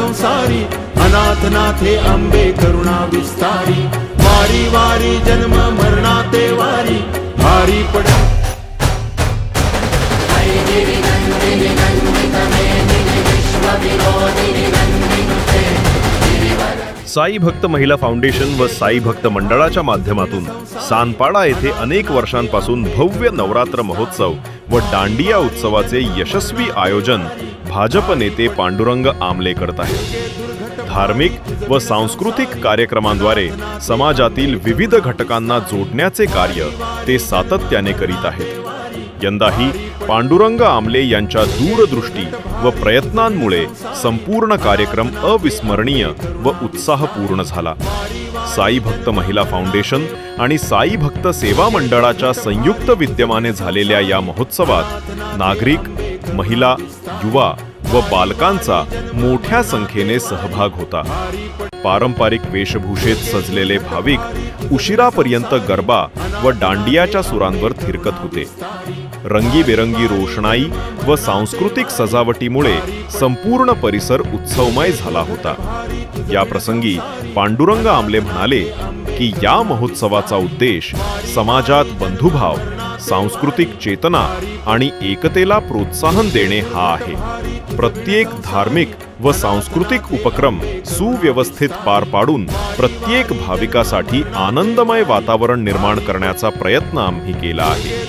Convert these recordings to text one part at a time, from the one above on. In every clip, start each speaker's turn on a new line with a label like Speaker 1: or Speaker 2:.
Speaker 1: संसारी, अनाथनाथे अंबे करुणा विस्तारी, वारी वारी जन्म मरणाते वारी, भारी पड
Speaker 2: साई भक्त महिला फाउंडेशन व साई भक्त मंडळाच्या माध्यमातून सानपाडा येथे अनेक वर्षांपासून भव्य नवरात्र महोत्सव व दांडिया उत्सवाचे यशस्वी आयोजन भाजप नेते पांडुरंग आमले करत आहेत। धार्मिक व सांस्कृतिक कार्यक्रमांद्वारे समाजातील विविध घटकांना जोडण्याचे कार्य ते सातत्याने करीत आहेत। यंदाही पांडुरंग आमले यांच्या दूरदृष्टी व प्रयत्नांमुळे संपूर्ण कार्यक्रम अविस्मरणीय व उत्साहपूर्ण झाला। साई भक्त महिला फाउंडेशन आणि साई भक्त सेवा मंडळाच्या संयुक्त विद्यमाने झालेल्या या महोत्सवात नागरिक, महिला, युवा व बालकांचा मोठ्या संख्येने सहभाग होता। पारंपरिक वेशभूषेत सजलेले भाविक उशिरापर्यंत गरबा व दांडियाच्या सुरांवर थिरकत होते। रंगीबेरंगी रोषणाई व सांस्कृतिक सजावटीमुळे संपूर्ण परिसर उत्सवमय झाला होता। या प्रसंगी पांडुरंग आमले म्हणाले की या महोत्सवाचा उद्देश समाजात बंधुभाव, सांस्कृतिक चेतना आणि एकतेला प्रोत्साहन देणे हा आहे। प्रत्येक धार्मिक व सांस्कृतिक उपक्रम सुव्यवस्थित पार पाडून प्रत्येक भाविकासाठी आनंदमय वातावरण निर्माण करण्याचा प्रयत्न आम्ही केला आहे।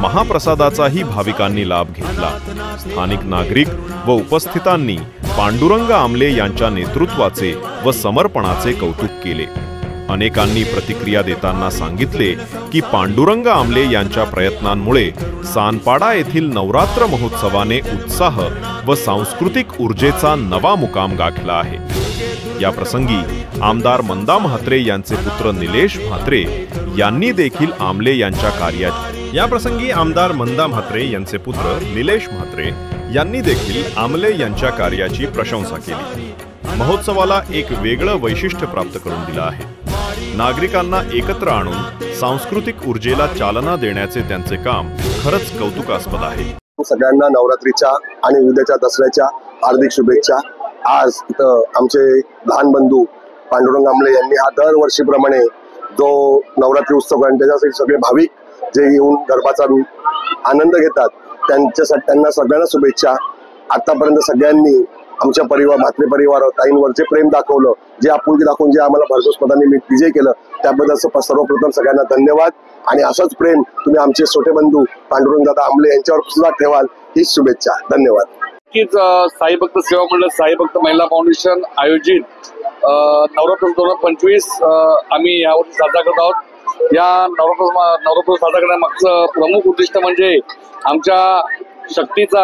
Speaker 2: महाप्रसादाचाही भाविकांनी लाभ घेतला। स्थानिक नागरिक व उपस्थितांनी पांडुरंग आमले यांच्या नेतृत्वाचे व समर्पणाचे कौतुक केले। अनेकांनी प्रतिक्रिया देताना सांगितले की पांडुरंग आमले यांच्या प्रयत्नांमुळे सानपाडा येथील नवरात्र महोत्सवाने उत्साह व सांस्कृतिक ऊर्जेचा नवा मुकाम गाठला आहे। या प्रसंगी आमदार मंदा म्हात्रे यांचे पुत्र निलेश म्हात्रे यांनी देखील आमले यांच्या कार्याची प्रशंसा केली। महोत्सवाला एक वेगळं वैशिष्ट्य प्राप्त करून दिलं आहे। नागरिकांना एकत्र आणून सांस्कृतिक ऊर्जेला चालना देण्याचे त्यांचे काम खरंच कौतुकास्पद आहे।
Speaker 3: सगळ्यांना नवरात्रीच्या आणि उद्याच्या दसऱ्याच्या हार्दिक शुभेच्छा। आज इथं आमचे लहान बंधू पांडुरंग आमले यांनी हा दरवर्षीप्रमाणे जो नवरात्री उत्सव आहे त्याच्यासाठी सगळे भाविक जे येऊन गरबाचा आनंद घेतात त्यांच्यासाठी त्यांना सगळ्यांना शुभेच्छा। आतापर्यंत सगळ्यांनी आमच्या म्हात्रे परिवार ताईंवर जे प्रेम दाखवलं, जे आपुलकी दाखवून जे आम्हाला भरघोस मतांनी विजय केलं त्याबद्दल सर्वप्रथम सगळ्यांना धन्यवाद। आणि असंच प्रेम तुम्ही आमचे छोटे बंधू पांडुरंग दादा आमले यांच्यावर सुद्धा ठेवाल हीच शुभेच्छा। धन्यवाद।
Speaker 4: साई भक्त सेवा मंडळ, साई भक्त महिला फाउंडेशन आयोजित नवरात्र 2025 आम्ही यावर्षी साजरा करत आहोत। या नवरात्र साजरा करण्यामागचं प्रमुख उद्दिष्ट म्हणजे आमच्या शक्तीचा,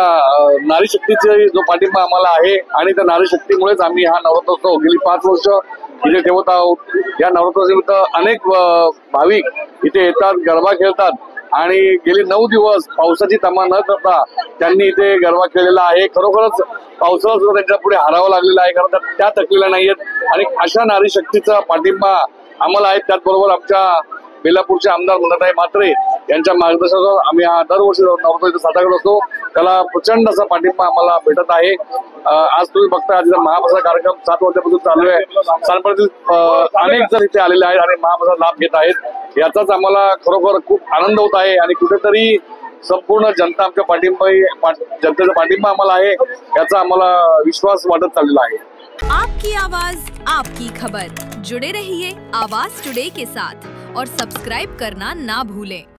Speaker 4: नारी शक्तीचा जो पाठिंबा आम्हाला आहे आणि त्या नारी शक्तीमुळेच आम्ही हा नवरात्रोत्सव गेली 5 वर्ष इथे ठेवत आहोत। या नवरात्रोत्सवानिमित्त अनेक भाविक इथे येतात, गरबा खेळतात आणि गेली 9 दिवस पावसाची तमा न करता त्यांनी इथे गरबा खेळलेला आहे। खरोखरच पावसाला सुद्धा त्यांच्या पुढे हारावं लागलेलं आहे, कारण त्या थकलेल्या नाहीयेत आणि अशा नारी शक्तीचा पाठिंबा आम्हाला आहे। त्याचबरोबर आमच्या बेलापूरचे आमदार मंदाताई म्हात्रे यांच्या मार्गदर्शनावर आम्ही हा दरवर्षी नवरात्र साजरा करत असतो। त्याला प्रचंड असा पाठिंबा आम्हाला भेटत आहे। आज तुम्ही बघता आज महाप्रसाद कार्यक्रम 7 वाजल्यापासून चालू आहे। सानपाड्यातील अनेक जण इथे आलेले आहेत आणि महाप्रसाद लाभ घेत आहेत। याचाच आम्हाला खरोखर खूप आनंद होत आहे आणि कुठेतरी संपूर्ण जनता आमच्या जनतेचा पाठिंबा आम्हाला आहे याचा आम्हाला विश्वास वाढत चाललेला आहे।
Speaker 5: आपकी आवाज, आपकी खबर। जुड़े रहिए आवाज टुडे के साथ और सब्सक्राइब करना ना भूलें।